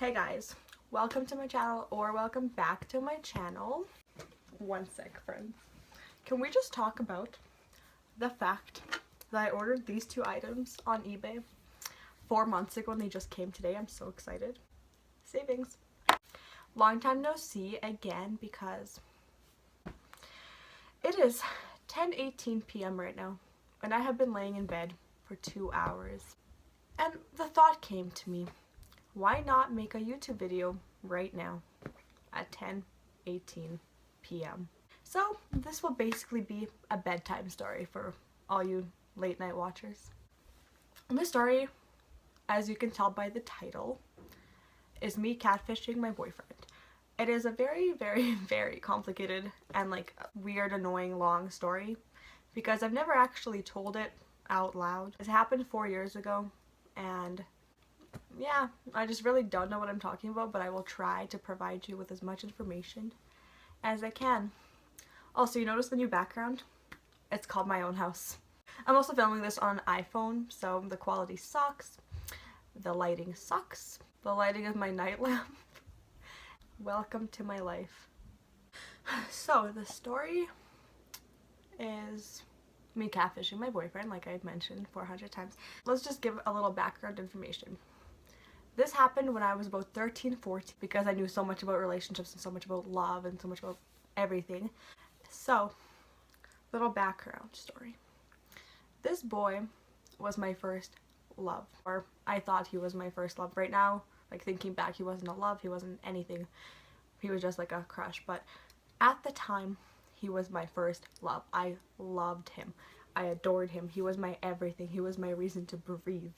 Hey guys, welcome to my channel, or welcome back to my channel. One sec, friends. Can we just talk about the fact that I ordered these two items on eBay 4 months ago and they just came today? I'm so excited. Savings. Long time no see again because it is 10:18 p.m. right now and I have been laying in bed for 2 hours. And the thought came to me, why not make a YouTube video right now at 10:18 p.m. So this will basically be a bedtime story for all you late night watchers. And this story, as you can tell by the title, is me catfishing my boyfriend. It is a very, very, very complicated and like weird, annoying, long story because I've never actually told it out loud. It happened 4 years ago and yeah, I just really don't know what I'm talking about, but I will try to provide you with as much information as I can. Also, you notice the new background? It's called My Own House. I'm also filming this on an iPhone, so the quality sucks. The lighting sucks. The lighting of my night lamp. Welcome to my life. So, the story is me catfishing my boyfriend, like I mentioned 400 times. Let's just give a little background information. This happened when I was about 13, 14 because I knew so much about relationships and so much about love and so much about everything. So, little background story. This boy was my first love, or I thought he was my first love. Right now, like thinking back, he wasn't a love, he wasn't anything. He was just like a crush, but at the time, he was my first love. I loved him. I adored him. He was my everything. He was my reason to breathe.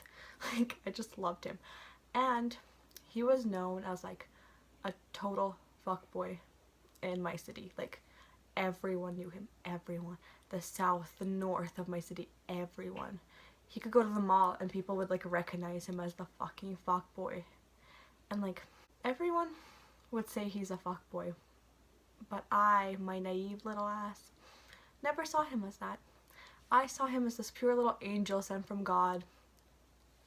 Like, I just loved him. And he was known as like a total fuckboy in my city. Like, everyone knew him. Everyone. The south, the north of my city, everyone. He could go to the mall and people would like recognize him as the fucking fuckboy. And like, everyone would say he's a fuckboy. But I, my naive little ass, never saw him as that. I saw him as this pure little angel sent from God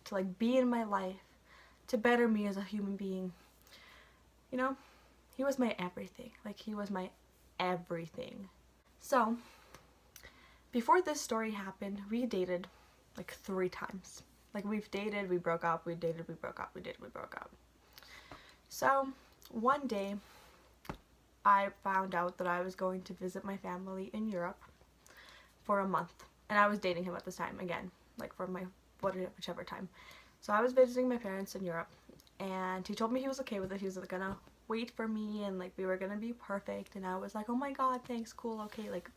to like be in my life, to better me as a human being. You know, he was my everything. Like, he was my everything. So, before this story happened, we dated like 3 times. Like, we've dated, we broke up, we dated, we broke up, we dated, we broke up. So, one day, I found out that I was going to visit my family in Europe for a month. And I was dating him at this time, again, like for my whichever time. So I was visiting my parents in Europe, and he told me he was okay with it. He was gonna wait for me, and like we were gonna be perfect. And I was like, oh my god, thanks, cool, okay, like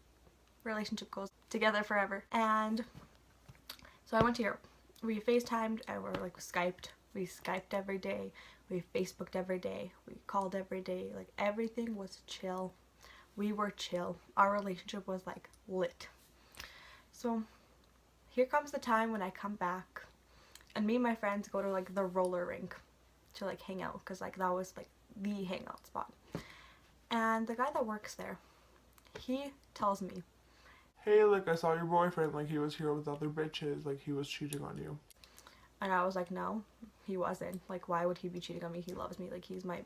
relationship goes together forever. And so I went to Europe. We FaceTimed and we're like Skyped. We Skyped every day. We Facebooked every day. We called every day. Like, everything was chill. We were chill. Our relationship was like lit. So here comes the time when I come back and me and my friends go to like the roller rink to like hang out, because like that was like the hangout spot. And the guy that works there, he tells me, hey, like, I saw your boyfriend, like, he was here with other bitches, like, he was cheating on you. and I was like, no, he wasn't. Like, why would he be cheating on me? He loves me. Like, he's my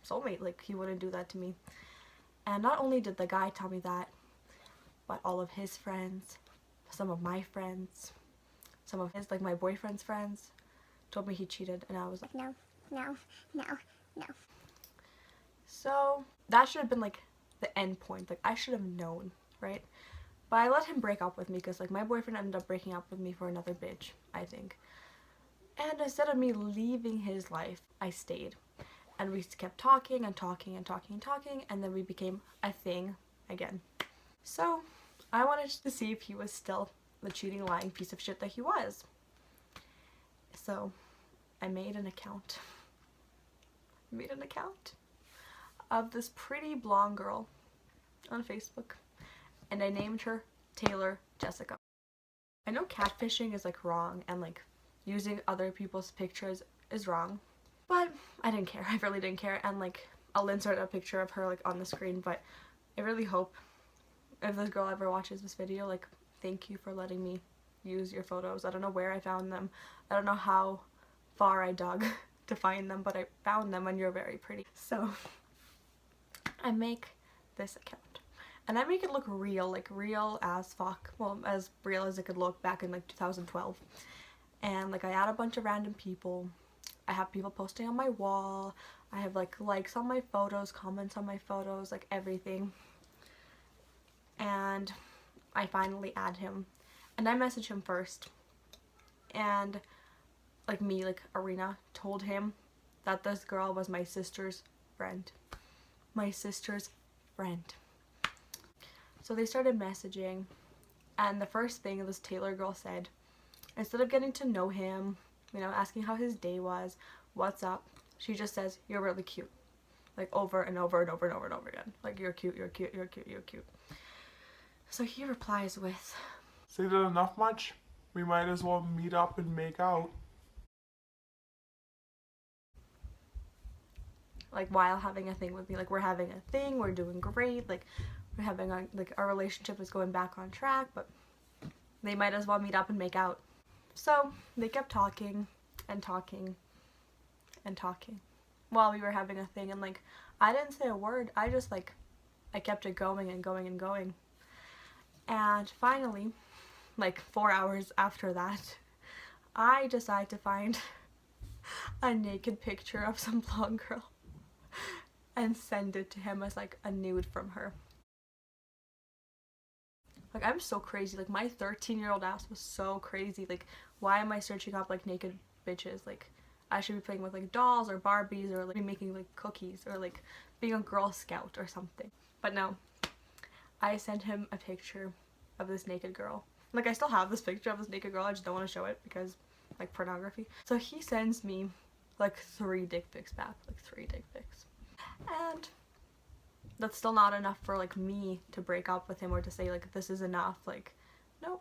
soulmate. Like, he wouldn't do that to me. And not only did the guy tell me that, but all of his friends, some of my friends, some of his, like, my boyfriend's friends told me he cheated. And I was like, no, no, no, no. So that should have been like the end point. Like, I should have known, right? But I let him break up with me because like my boyfriend ended up breaking up with me for another bitch, I think. And instead of me leaving his life, I stayed. And we kept talking and talking and talking and talking, and then we became a thing again. So I wanted to see if he was still the cheating, lying piece of shit that he was. So I made an account. Of this pretty blonde girl on Facebook, and I named her Taylor Jessica. I know catfishing is like wrong, and like using other people's pictures is wrong, but I didn't care. I really didn't care. And like, I'll insert a picture of her like on the screen, but I really hope if this girl ever watches this video, like, thank you for letting me use your photos. I don't know where I found them. I don't know how far I dug to find them, but I found them and you're very pretty. So I make this account and I make it look real, like real as fuck. Well, as real as it could look back in like 2012. And like I add a bunch of random people. I have people posting on my wall. I have like likes on my photos, comments on my photos, like everything. And I finally add him. And I message him first. And like me, like Arena, told him that this girl was my sister's friend. My sister's friend. So they started messaging. And the first thing this Taylor girl said, instead of getting to know him, you know, asking how his day was, what's up, she just says, "You're really cute." Like over and over and over and over and over again. Like, "You're cute, you're cute, you're cute, you're cute." So he replies with, Say that enough much? We might as well meet up and make out. like, while having a thing with me. Like, we're having a thing, we're doing great, like, we're having a, like, our relationship is going back on track, but they might as well meet up and make out. So they kept talking and talking and talking while we were having a thing, and like I didn't say a word. I just like I kept it going and going and going. And finally, like 4 hours after that, I decide to find a naked picture of some blonde girl and send it to him as like a nude from her. Like, I'm so crazy. Like, my 13-year-old ass was so crazy. Like, why am I searching up, like, naked bitches? Like, I should be playing with, like, dolls or Barbies or, like, making, like, cookies or, like, being a Girl Scout or something. But no. I sent him a picture of this naked girl. Like, I still have this picture of this naked girl. I just don't want to show it because, like, pornography. So he sends me, like, 3 dick pics back. Like, 3 dick pics. And that's still not enough for like me to break up with him or to say like this is enough. Like, no,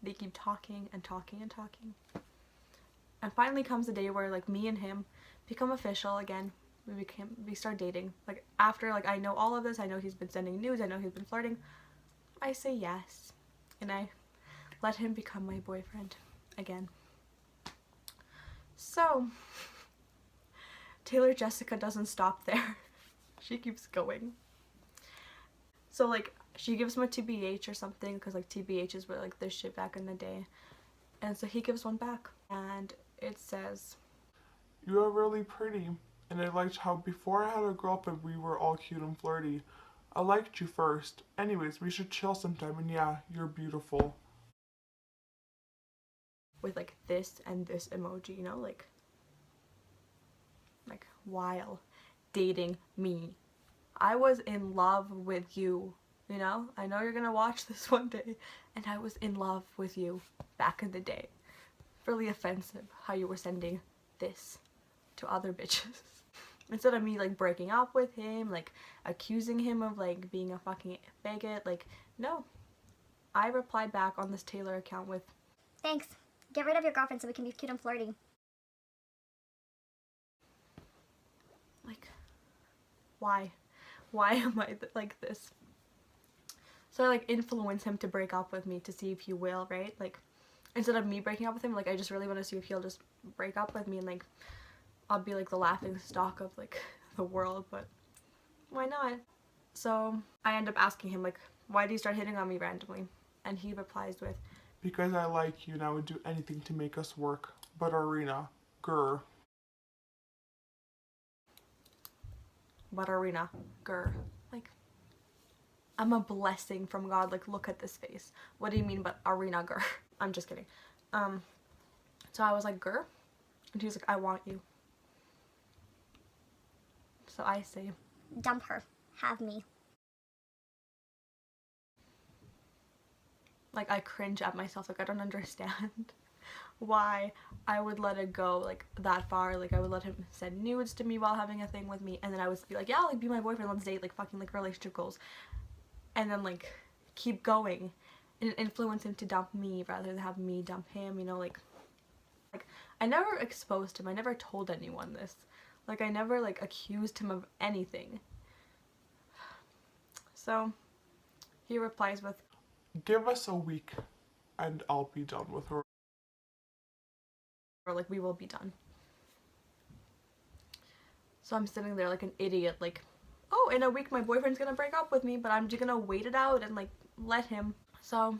they keep talking and talking and talking, and finally comes a day where like me and him become official again. We start dating. Like, after like I know all of this, I know he's been sending nudes, I know he's been flirting, I say yes and I let him become my boyfriend again. So Taylor Jessica doesn't stop there. She keeps going. So, like, she gives him a TBH or something, because, like, TBHs were, like, this shit back in the day. And so he gives one back. And it says, "You are really pretty, and I liked how before I had a girlfriend we were all cute and flirty. I liked you first. Anyways, we should chill sometime, and yeah, you're beautiful." with, like, this and this emoji, you know? Like, while dating me. I was in love with you, you know? I know you're gonna watch this one day, and I was in love with you back in the day. Really offensive how you were sending this to other bitches. Instead of me, like, breaking up with him, like, accusing him of, like, being a fucking faggot, like, no. I replied back on this Taylor account with, Thanks. Get rid of your girlfriend so we can be cute and flirty. like, why? Why am I like this? So I like influence him to break up with me to see if he will, right? Like, instead of me breaking up with him, like, I just really want to see if he'll just break up with me, and like I'll be like the laughing stock of like the world, but why not? So I end up asking him like, why do you start hitting on me randomly? And he replies with, "Because I like you and I would do anything to make us work. But Arena, grr." "But Arena, grr." Like, I'm a blessing from God. Like, look at this face. What do you mean, but Arena, grr? I'm just kidding. So I was like, grr? And he was like, "I want you." So I say, Dump her. Have me. like, I cringe at myself. Like, I don't understand why I would let it go like that far. Like, I would let him send nudes to me while having a thing with me, and then I would be like, yeah, like, be my boyfriend, let's date, like, fucking, like, relationship goals, and then like keep going and influence him to dump me rather than have me dump him, you know? Like I never exposed him. I never told anyone this. Like, I never like accused him of anything. So he replies with, "Give us a week and I'll be done with her." or like, we will be done. So I'm sitting there like an idiot, like, oh, in a week my boyfriend's gonna break up with me, but I'm just gonna wait it out and like let him. So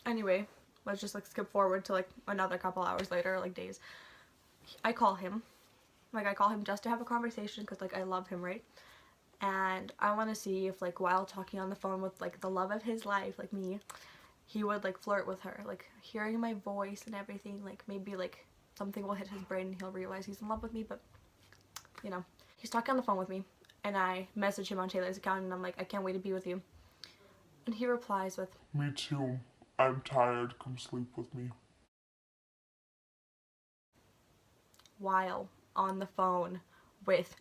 anyway, let's just like skip forward to like another couple hours later, like days. I call him. Like, I call him just to have a conversation because like I love him, right? And I want to see if like while talking on the phone with like the love of his life, like me, he would like flirt with her, like hearing my voice and everything, like maybe like something will hit his brain and he'll realize he's in love with me. But you know, he's talking on the phone with me and I message him on Taylor's account and I'm like, I can't wait to be with you. And he replies with, Me too. I'm tired. Come sleep with me. while on the phone with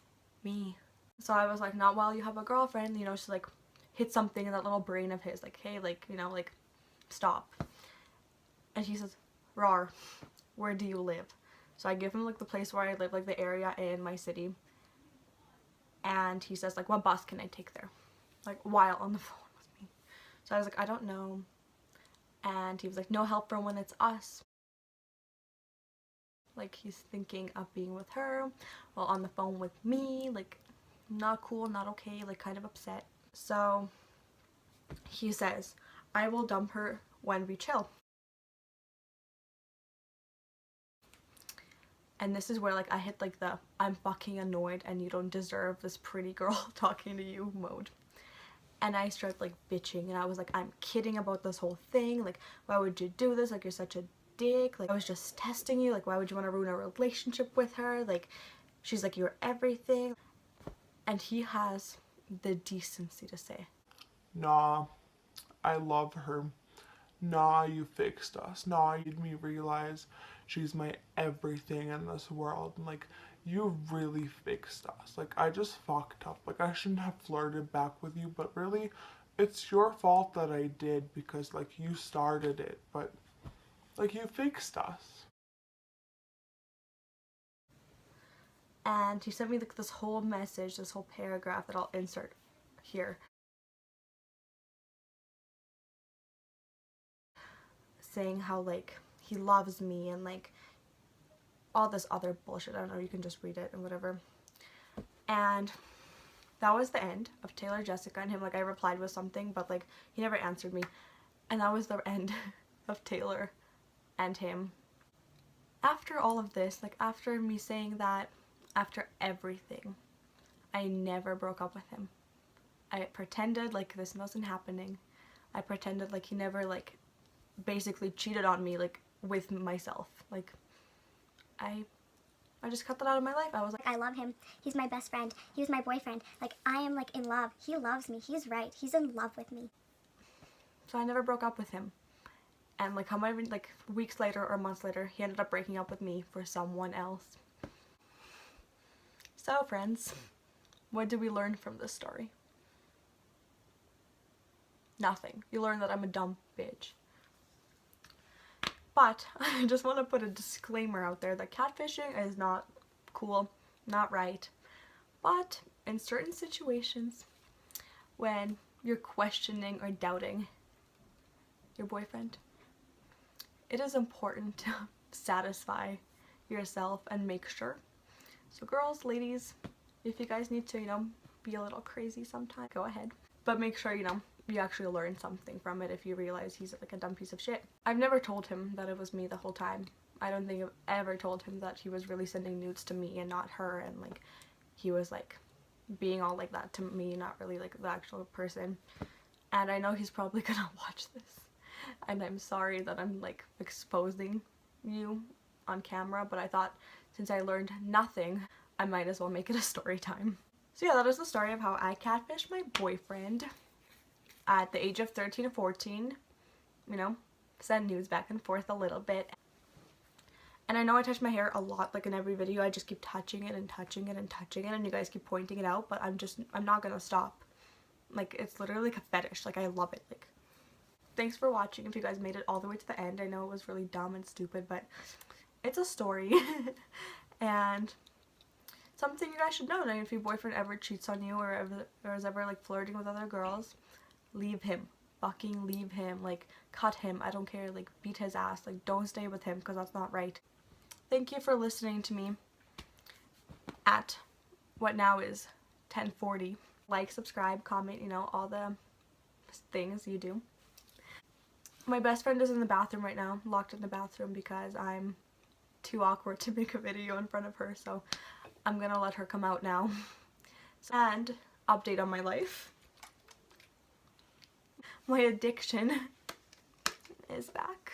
me. So I was like, not while you have a girlfriend, you know, just like hit something in that little brain of his, like, hey, like, you know, like, stop. And he says, Rar, where do you live? So I give him like the place where I live, like the area in my city. And he says like, what bus can I take there? Like, while on the phone with me. So I was like, I don't know. And he was like, no help from when it's us. Like, he's thinking of being with her while on the phone with me. Like, not cool, not okay, like kind of upset. So he says, I will dump her when we chill. And this is where like I hit like the I'm fucking annoyed and you don't deserve this pretty girl talking to you mode. And I started like bitching and I was like, I'm kidding about this whole thing. Like, why would you do this? Like, you're such a dick. Like, I was just testing you. Like, why would you want to ruin a relationship with her? Like, she's like your everything. And he has the decency to say, Nah, I love her. Nah, you fixed us. Nah, you made me realize she's my everything in this world. And like, you really fixed us. Like, I just fucked up. Like, I shouldn't have flirted back with you, but really, it's your fault that I did because like you started it. But like, you fixed us. and he sent me like this whole message, this whole paragraph that I'll insert here, saying how like he loves me and like all this other bullshit. I don't know, you can just read it and whatever. And that was the end of Taylor, Jessica, and him. Like, I replied with something, but like he never answered me. And that was the end of Taylor and him. After all of this, like after me saying that, after everything, I never broke up with him. I pretended like this wasn't happening. I pretended like he never like basically cheated on me like with myself. Like, I just cut that out of my life. I was like, I love him. He's my best friend. He was my boyfriend. Like, I am like in love. He loves me. He's right. He's in love with me. so I never broke up with him. And like how many like weeks later or months later, he ended up breaking up with me for someone else. So friends, what did we learn from this story? Nothing. You learn that I'm a dumb bitch. But I just want to put a disclaimer out there that catfishing is not cool, not right. But in certain situations, when you're questioning or doubting your boyfriend, it is important to satisfy yourself and make sure. So girls, ladies, if you guys need to, you know, be a little crazy sometimes, go ahead. But make sure, you know, you actually learn something from it if you realize he's like a dumb piece of shit. I've never told him that it was me the whole time. I don't think I've ever told him that he was really sending nudes to me and not her, and like he was like being all like that to me, not really like the actual person. And I know he's probably gonna watch this, and I'm sorry that I'm like exposing you on camera, but I thought since I learned nothing, I might as well make it a story time. So yeah, that is the story of how I catfished my boyfriend at the age of 13 or 14, you know, send nudes back and forth a little bit. And I know I touch my hair a lot, like in every video, I just keep touching it and touching it and touching it, and you guys keep pointing it out, but I'm not gonna stop. Like, it's literally like a fetish, like I love it. Like, thanks for watching if you guys made it all the way to the end. I know it was really dumb and stupid, but it's a story. And something you guys should know, that if your boyfriend ever cheats on you or is ever like flirting with other girls, leave him. Fucking leave him. Like, cut him. I don't care. Like, beat his ass. Like, don't stay with him because that's not right. Thank you for listening to me at what now is 10:40. Like, subscribe, comment, you know, all the things you do. My best friend is in the bathroom right now, locked in the bathroom because I'm too awkward to make a video in front of her, so I'm gonna let her come out now. And update on my life. My addiction is back.